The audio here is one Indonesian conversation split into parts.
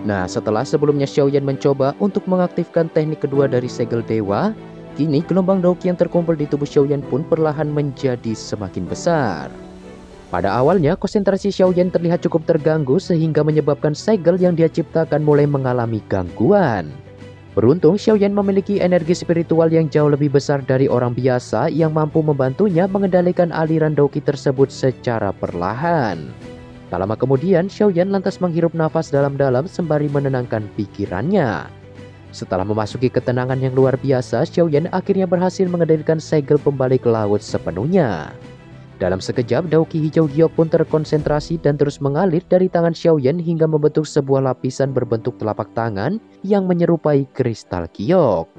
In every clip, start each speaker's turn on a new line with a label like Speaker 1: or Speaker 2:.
Speaker 1: Nah, setelah sebelumnya Xiaoyan mencoba untuk mengaktifkan teknik kedua dari segel dewa, kini gelombang Daoqi yang terkumpul di tubuh Xiaoyan pun perlahan menjadi semakin besar. Pada awalnya, konsentrasi Xiaoyan terlihat cukup terganggu sehingga menyebabkan segel yang dia ciptakan mulai mengalami gangguan. Beruntung, Xiaoyan memiliki energi spiritual yang jauh lebih besar dari orang biasa yang mampu membantunya mengendalikan aliran Daoqi tersebut secara perlahan. Tak lama kemudian, Xiaoyan lantas menghirup nafas dalam-dalam sembari menenangkan pikirannya. Setelah memasuki ketenangan yang luar biasa, Xiaoyan akhirnya berhasil mengendalikan segel pembalik laut sepenuhnya. Dalam sekejap, Daoqi hijau giok pun terkonsentrasi dan terus mengalir dari tangan Xiaoyan hingga membentuk sebuah lapisan berbentuk telapak tangan yang menyerupai kristal giok.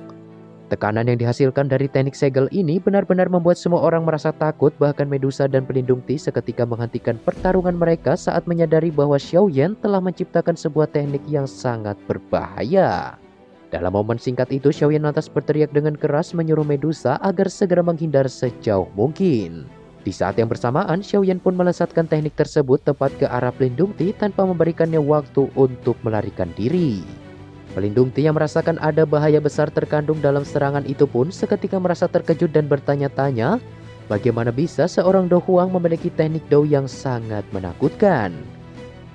Speaker 1: Tekanan yang dihasilkan dari teknik segel ini benar-benar membuat semua orang merasa takut, bahkan Medusa dan Pelindung Ti seketika menghentikan pertarungan mereka saat menyadari bahwa Xiaoyan telah menciptakan sebuah teknik yang sangat berbahaya. Dalam momen singkat itu, Xiaoyan lantas berteriak dengan keras menyuruh Medusa agar segera menghindar sejauh mungkin. Di saat yang bersamaan, Xiaoyan pun melesatkan teknik tersebut tepat ke arah Pelindung Ti tanpa memberikannya waktu untuk melarikan diri. Pelindung Ti yang merasakan ada bahaya besar terkandung dalam serangan itu pun seketika merasa terkejut dan bertanya-tanya, bagaimana bisa seorang Do Huang memiliki teknik Dou yang sangat menakutkan.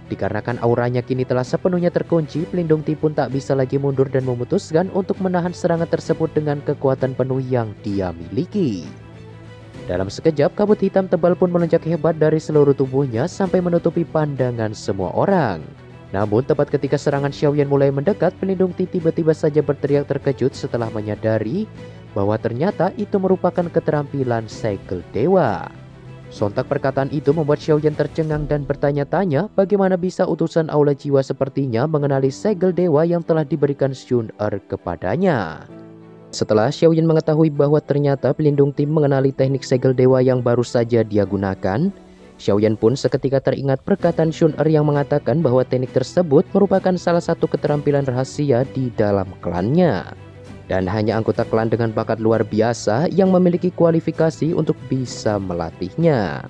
Speaker 1: Dikarenakan auranya kini telah sepenuhnya terkunci, Pelindung Ti pun tak bisa lagi mundur dan memutuskan untuk menahan serangan tersebut dengan kekuatan penuh yang dia miliki. Dalam sekejap, kabut hitam tebal pun melonjak hebat dari seluruh tubuhnya sampai menutupi pandangan semua orang. Namun tepat ketika serangan Xiaoyan mulai mendekat, Pelindung Ti tiba-tiba saja berteriak terkejut setelah menyadari bahwa ternyata itu merupakan keterampilan segel dewa. Sontak perkataan itu membuat Xiaoyan tercengang dan bertanya-tanya bagaimana bisa utusan aula jiwa sepertinya mengenali segel dewa yang telah diberikan Xun Er kepadanya. Setelah Xiaoyan mengetahui bahwa ternyata Pelindung Ti mengenali teknik segel dewa yang baru saja dia gunakan, Xiaoyan pun seketika teringat perkataan Xun Er yang mengatakan bahwa teknik tersebut merupakan salah satu keterampilan rahasia di dalam klannya. Dan hanya anggota klan dengan bakat luar biasa yang memiliki kualifikasi untuk bisa melatihnya.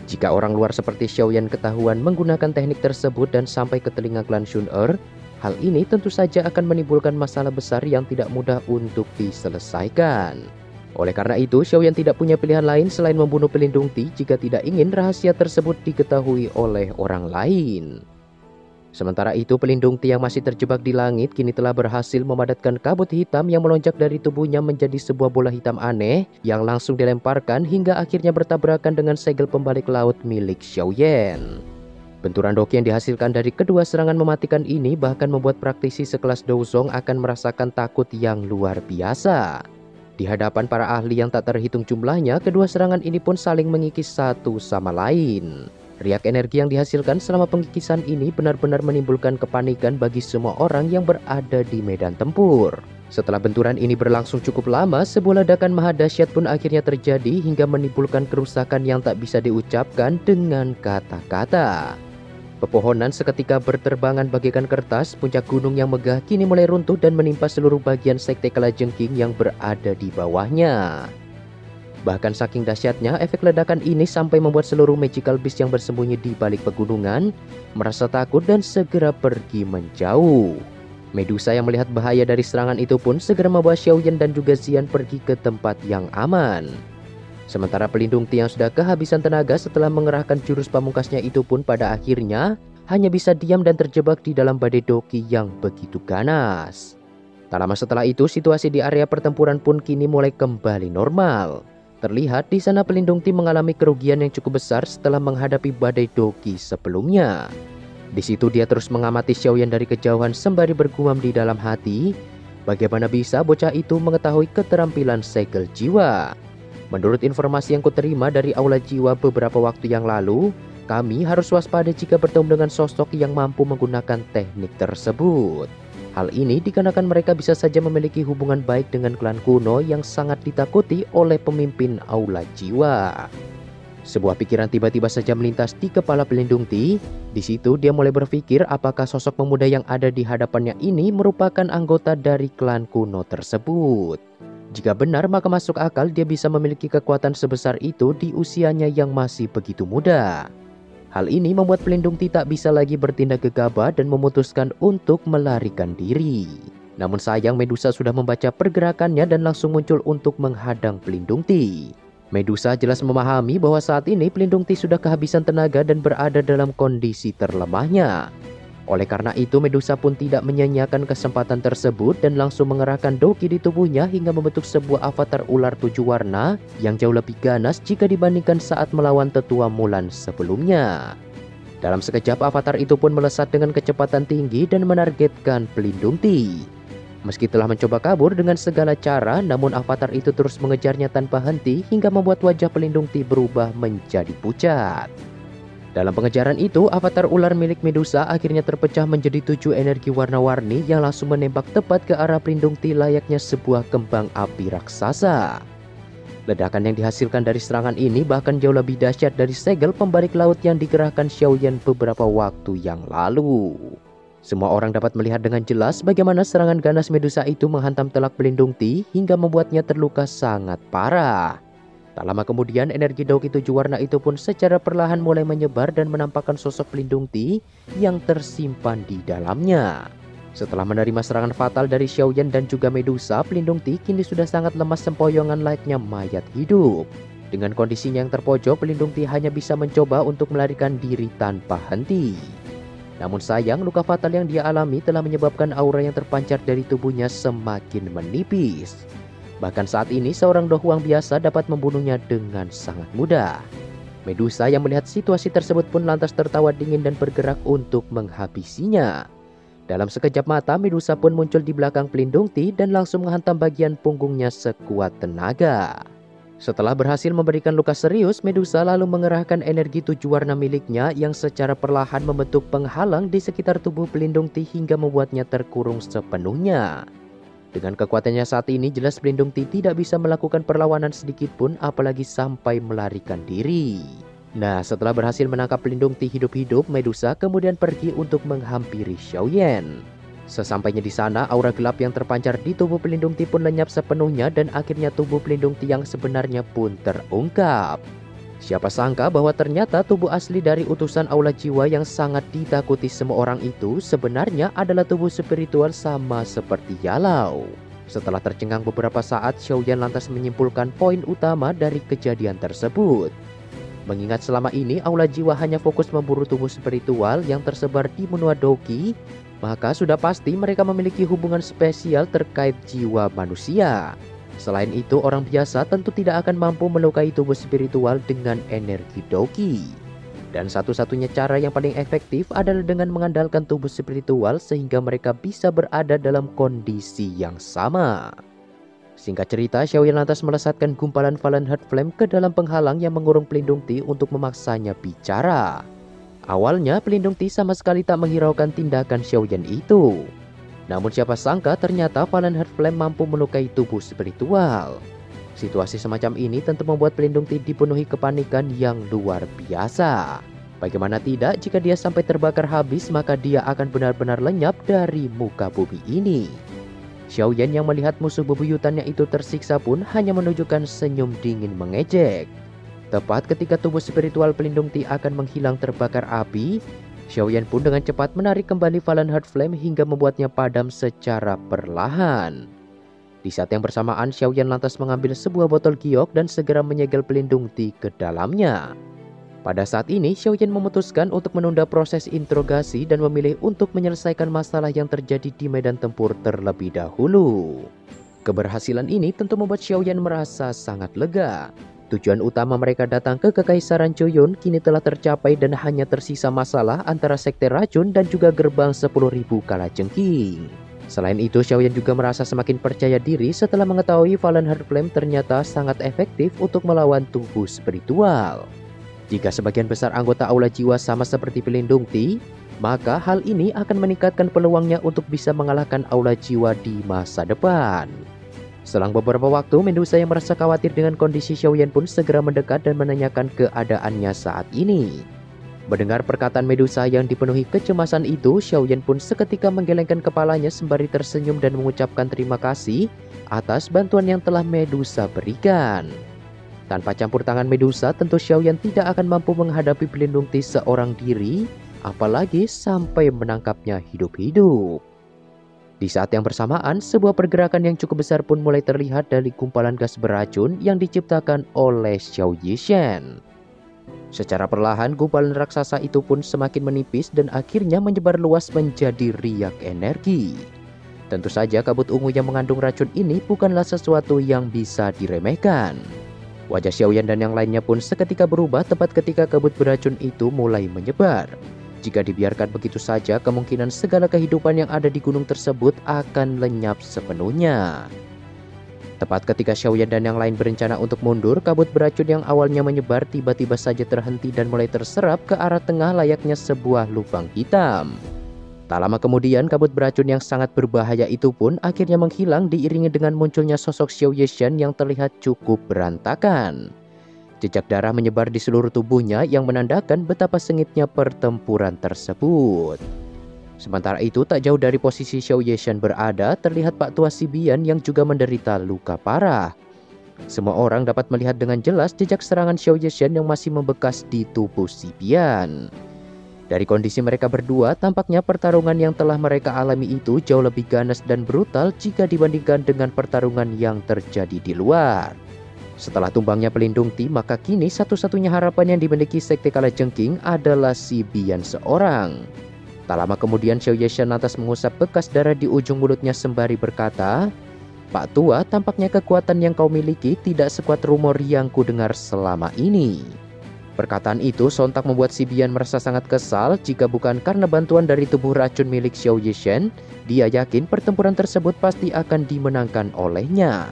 Speaker 1: Jika orang luar seperti Xiaoyan ketahuan menggunakan teknik tersebut dan sampai ke telinga klan Xun Er, hal ini tentu saja akan menimbulkan masalah besar yang tidak mudah untuk diselesaikan. Oleh karena itu, Xiaoyan tidak punya pilihan lain selain membunuh Pelindung Ti jika tidak ingin rahasia tersebut diketahui oleh orang lain. Sementara itu, Pelindung Ti yang masih terjebak di langit kini telah berhasil memadatkan kabut hitam yang melonjak dari tubuhnya menjadi sebuah bola hitam aneh yang langsung dilemparkan hingga akhirnya bertabrakan dengan segel pembalik laut milik Xiaoyan. Benturan Daoqi yang dihasilkan dari kedua serangan mematikan ini bahkan membuat praktisi sekelas Douzong akan merasakan takut yang luar biasa. Di hadapan para ahli yang tak terhitung jumlahnya, kedua serangan ini pun saling mengikis satu sama lain. Riak energi yang dihasilkan selama pengikisan ini benar-benar menimbulkan kepanikan bagi semua orang yang berada di medan tempur. Setelah benturan ini berlangsung cukup lama, sebuah ledakan maha dahsyat pun akhirnya terjadi hingga menimbulkan kerusakan yang tak bisa diucapkan dengan kata-kata. Pepohonan seketika berterbangan bagaikan kertas, puncak gunung yang megah kini mulai runtuh dan menimpa seluruh bagian sekte Kalajengking yang berada di bawahnya. Bahkan saking dahsyatnya, efek ledakan ini sampai membuat seluruh magical beast yang bersembunyi di balik pegunungan merasa takut dan segera pergi menjauh. Medusa yang melihat bahaya dari serangan itu pun segera membawa Xiaoyan dan juga Xian pergi ke tempat yang aman. Sementara Pelindung Ti yang sudah kehabisan tenaga setelah mengerahkan jurus pamungkasnya itu pun pada akhirnya hanya bisa diam dan terjebak di dalam badai Daoqi yang begitu ganas. Tak lama setelah itu, situasi di area pertempuran pun kini mulai kembali normal. Terlihat di sana Pelindung Ti mengalami kerugian yang cukup besar setelah menghadapi badai Daoqi sebelumnya. Di situ dia terus mengamati Xiaoyan dari kejauhan sembari bergumam di dalam hati, bagaimana bisa bocah itu mengetahui keterampilan segel jiwa. Menurut informasi yang kuterima dari aula jiwa beberapa waktu yang lalu, kami harus waspada jika bertemu dengan sosok yang mampu menggunakan teknik tersebut. Hal ini dikarenakan mereka bisa saja memiliki hubungan baik dengan klan kuno yang sangat ditakuti oleh pemimpin aula jiwa. Sebuah pikiran tiba-tiba saja melintas di kepala Pelindung Ti. Di situ dia mulai berpikir apakah sosok pemuda yang ada di hadapannya ini merupakan anggota dari klan kuno tersebut. Jika benar, maka masuk akal dia bisa memiliki kekuatan sebesar itu di usianya yang masih begitu muda. Hal ini membuat pelindung Ti tak bisa lagi bertindak gegabah dan memutuskan untuk melarikan diri. Namun sayang Medusa sudah membaca pergerakannya dan langsung muncul untuk menghadang pelindung Ti. Medusa jelas memahami bahwa saat ini pelindung Ti sudah kehabisan tenaga dan berada dalam kondisi terlemahnya. Oleh karena itu Medusa pun tidak menyia-nyiakan kesempatan tersebut dan langsung mengerahkan Doki di tubuhnya hingga membentuk sebuah avatar ular 7 warna yang jauh lebih ganas jika dibandingkan saat melawan tetua Mulan sebelumnya. Dalam sekejap avatar itu pun melesat dengan kecepatan tinggi dan menargetkan pelindung Ti. Meski telah mencoba kabur dengan segala cara, namun avatar itu terus mengejarnya tanpa henti hingga membuat wajah pelindung Ti berubah menjadi pucat. Dalam pengejaran itu, avatar ular milik Medusa akhirnya terpecah menjadi 7 energi warna-warni yang langsung menembak tepat ke arah pelindung Ti layaknya sebuah kembang api raksasa. Ledakan yang dihasilkan dari serangan ini bahkan jauh lebih dahsyat dari segel pembalik laut yang dikerahkan Xiaoyan beberapa waktu yang lalu. Semua orang dapat melihat dengan jelas bagaimana serangan ganas Medusa itu menghantam telak pelindung Ti hingga membuatnya terluka sangat parah. Tak lama kemudian energi Doki 7 warna itu pun secara perlahan mulai menyebar dan menampakkan sosok pelindung Ti yang tersimpan di dalamnya. Setelah menerima serangan fatal dari Xiaoyan dan juga Medusa, pelindung Ti kini sudah sangat lemas sempoyongan layaknya mayat hidup. Dengan kondisinya yang terpojok, pelindung Ti hanya bisa mencoba untuk melarikan diri tanpa henti. Namun sayang, luka fatal yang dia alami telah menyebabkan aura yang terpancar dari tubuhnya semakin menipis. Bahkan saat ini seorang dohuang biasa dapat membunuhnya dengan sangat mudah. Medusa yang melihat situasi tersebut pun lantas tertawa dingin dan bergerak untuk menghabisinya. Dalam sekejap mata, Medusa pun muncul di belakang pelindung Ti dan langsung menghantam bagian punggungnya sekuat tenaga. Setelah berhasil memberikan luka serius, Medusa lalu mengerahkan energi 7 warna miliknya yang secara perlahan membentuk penghalang di sekitar tubuh pelindung Ti hingga membuatnya terkurung sepenuhnya. Dengan kekuatannya saat ini, jelas pelindung Ti tidak bisa melakukan perlawanan sedikit pun apalagi sampai melarikan diri. Nah, setelah berhasil menangkap pelindung Ti hidup-hidup, Medusa kemudian pergi untuk menghampiri Xiaoyan. Sesampainya di sana, aura gelap yang terpancar di tubuh pelindung Ti pun lenyap sepenuhnya dan akhirnya tubuh pelindung Ti yang sebenarnya pun terungkap. Siapa sangka bahwa ternyata tubuh asli dari utusan aula jiwa yang sangat ditakuti semua orang itu sebenarnya adalah tubuh spiritual sama seperti Yalau. Setelah tercengang beberapa saat, Xiaoyan lantas menyimpulkan poin utama dari kejadian tersebut. Mengingat selama ini aula jiwa hanya fokus memburu tubuh spiritual yang tersebar di benua Doki, maka sudah pasti mereka memiliki hubungan spesial terkait jiwa manusia. Selain itu, orang biasa tentu tidak akan mampu melukai tubuh spiritual dengan energi Doki. Dan satu-satunya cara yang paling efektif adalah dengan mengandalkan tubuh spiritual sehingga mereka bisa berada dalam kondisi yang sama. Singkat cerita, Xiaoyan lantas melesatkan gumpalan Fallen Heart Flame ke dalam penghalang yang mengurung pelindung Ti untuk memaksanya bicara. Awalnya pelindung Ti sama sekali tak menghiraukan tindakan Xiaoyan itu. Namun siapa sangka ternyata Fallen Heart Flame mampu melukai tubuh spiritual. Situasi semacam ini tentu membuat pelindung Ti dipenuhi kepanikan yang luar biasa. Bagaimana tidak, jika dia sampai terbakar habis maka dia akan benar-benar lenyap dari muka bumi ini. Xiaoyan yang melihat musuh bebuyutannya itu tersiksa pun hanya menunjukkan senyum dingin mengejek. Tepat ketika tubuh spiritual pelindung Ti akan menghilang terbakar api, Xiaoyan pun dengan cepat menarik kembali Fallen Heart Flame hingga membuatnya padam secara perlahan. Di saat yang bersamaan, Xiaoyan lantas mengambil sebuah botol giok dan segera menyegel pelindung Ti ke dalamnya. Pada saat ini, Xiaoyan memutuskan untuk menunda proses interogasi dan memilih untuk menyelesaikan masalah yang terjadi di medan tempur terlebih dahulu. Keberhasilan ini tentu membuat Xiaoyan merasa sangat lega. Tujuan utama mereka datang ke Kekaisaran Chunyun kini telah tercapai dan hanya tersisa masalah antara Sekte Racun dan juga gerbang 10.000 kalajengking. Selain itu, Xiaoyan juga merasa semakin percaya diri setelah mengetahui Fallen Heart Flame ternyata sangat efektif untuk melawan tubuh spiritual. Jika sebagian besar anggota aula jiwa sama seperti pelindung Ti, maka hal ini akan meningkatkan peluangnya untuk bisa mengalahkan aula jiwa di masa depan. Selang beberapa waktu, Medusa yang merasa khawatir dengan kondisi Xiaoyan pun segera mendekat dan menanyakan keadaannya saat ini. Mendengar perkataan Medusa yang dipenuhi kecemasan itu, Xiaoyan pun seketika menggelengkan kepalanya sembari tersenyum dan mengucapkan terima kasih atas bantuan yang telah Medusa berikan. Tanpa campur tangan Medusa, tentu Xiaoyan tidak akan mampu menghadapi pelindung Ti seorang diri, apalagi sampai menangkapnya hidup-hidup. Di saat yang bersamaan, sebuah pergerakan yang cukup besar pun mulai terlihat dari gumpalan gas beracun yang diciptakan oleh Xiao Yishen. Secara perlahan, gumpalan raksasa itu pun semakin menipis dan akhirnya menyebar luas menjadi riak energi. Tentu saja kabut ungu yang mengandung racun ini bukanlah sesuatu yang bisa diremehkan. Wajah Xiaoyan dan yang lainnya pun seketika berubah tepat ketika kabut beracun itu mulai menyebar. Jika dibiarkan begitu saja, kemungkinan segala kehidupan yang ada di gunung tersebut akan lenyap sepenuhnya. Tepat ketika Xiaoyan dan yang lain berencana untuk mundur, kabut beracun yang awalnya menyebar tiba-tiba saja terhenti dan mulai terserap ke arah tengah layaknya sebuah lubang hitam. Tak lama kemudian, kabut beracun yang sangat berbahaya itu pun akhirnya menghilang diiringi dengan munculnya sosok Xiao Yishen yang terlihat cukup berantakan. Jejak darah menyebar di seluruh tubuhnya yang menandakan betapa sengitnya pertempuran tersebut. Sementara itu, tak jauh dari posisi Xiao Yishen berada, terlihat Pak Tua Si Bian yang juga menderita luka parah. Semua orang dapat melihat dengan jelas jejak serangan Xiao Yishen yang masih membekas di tubuh Si Bian. Dari kondisi mereka berdua, tampaknya pertarungan yang telah mereka alami itu jauh lebih ganas dan brutal jika dibandingkan dengan pertarungan yang terjadi di luar. Setelah tumbangnya pelindung Ti, maka kini satu-satunya harapan yang dimiliki Sekte Kalajengking adalah Si Bian seorang. Tak lama kemudian Xiao Yishen lantas mengusap bekas darah di ujung mulutnya sembari berkata, "Pak Tua, tampaknya kekuatan yang kau miliki tidak sekuat rumor yang kudengar selama ini." Perkataan itu sontak membuat Si Bian merasa sangat kesal. Jika bukan karena bantuan dari tubuh racun milik Xiao Yishen, dia yakin pertempuran tersebut pasti akan dimenangkan olehnya.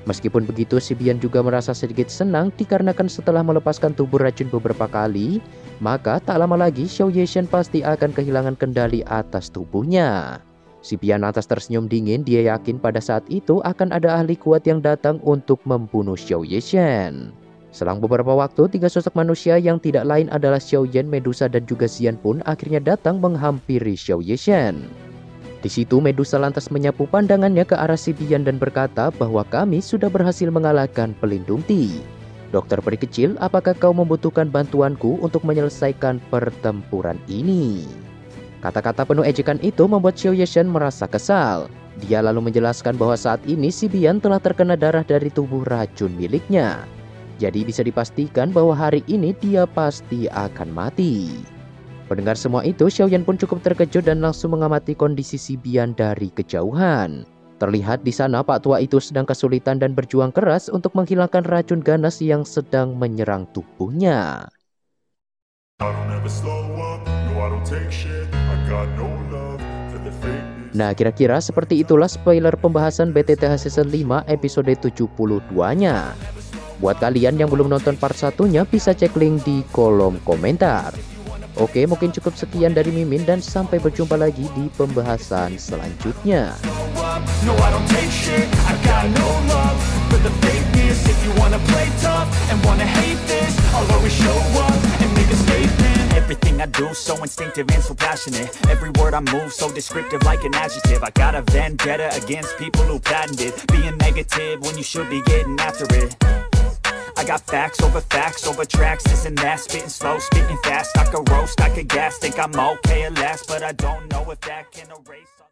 Speaker 1: Meskipun begitu, Si Bian juga merasa sedikit senang dikarenakan setelah melepaskan tubuh racun beberapa kali, maka tak lama lagi Xiao Yishen pasti akan kehilangan kendali atas tubuhnya. Si Bian lantas tersenyum dingin, dia yakin pada saat itu akan ada ahli kuat yang datang untuk membunuh Xiao Yishen. Selang beberapa waktu, tiga sosok manusia yang tidak lain adalah Xiaoyan, Medusa, dan juga Xian pun akhirnya datang menghampiri Xiao Yishen. Di situ Medusa lantas menyapu pandangannya ke arah Si Bian dan berkata bahwa kami sudah berhasil mengalahkan pelindung Ti. Dokter peri kecil, apakah kau membutuhkan bantuanku untuk menyelesaikan pertempuran ini? Kata-kata penuh ejekan itu membuat Xiao Yishen merasa kesal. Dia lalu menjelaskan bahwa saat ini Si Bian telah terkena darah dari tubuh racun miliknya. Jadi bisa dipastikan bahwa hari ini dia pasti akan mati. Mendengar semua itu, Xiaoyan pun cukup terkejut dan langsung mengamati kondisi Si Bian dari kejauhan. Terlihat di sana Pak Tua itu sedang kesulitan dan berjuang keras untuk menghilangkan racun ganas yang sedang menyerang tubuhnya. Nah, kira-kira seperti itulah spoiler pembahasan BTTH Season 5 episode 72-nya. Buat kalian yang belum nonton part 1-nya, bisa cek link di kolom komentar. Oke, mungkin cukup sekian dari Mimin dan sampai berjumpa lagi di pembahasan selanjutnya.
Speaker 2: Everything I do so instinctive and so passionate. Every word I move so descriptive like an adjective. I got a vendetta against people who patented being negative when you should be getting after it. I got facts over tracks, this and that, spitting slow, spitting fast. I could roast, I could gas, think I'm okay at last, but I don't know if that can erase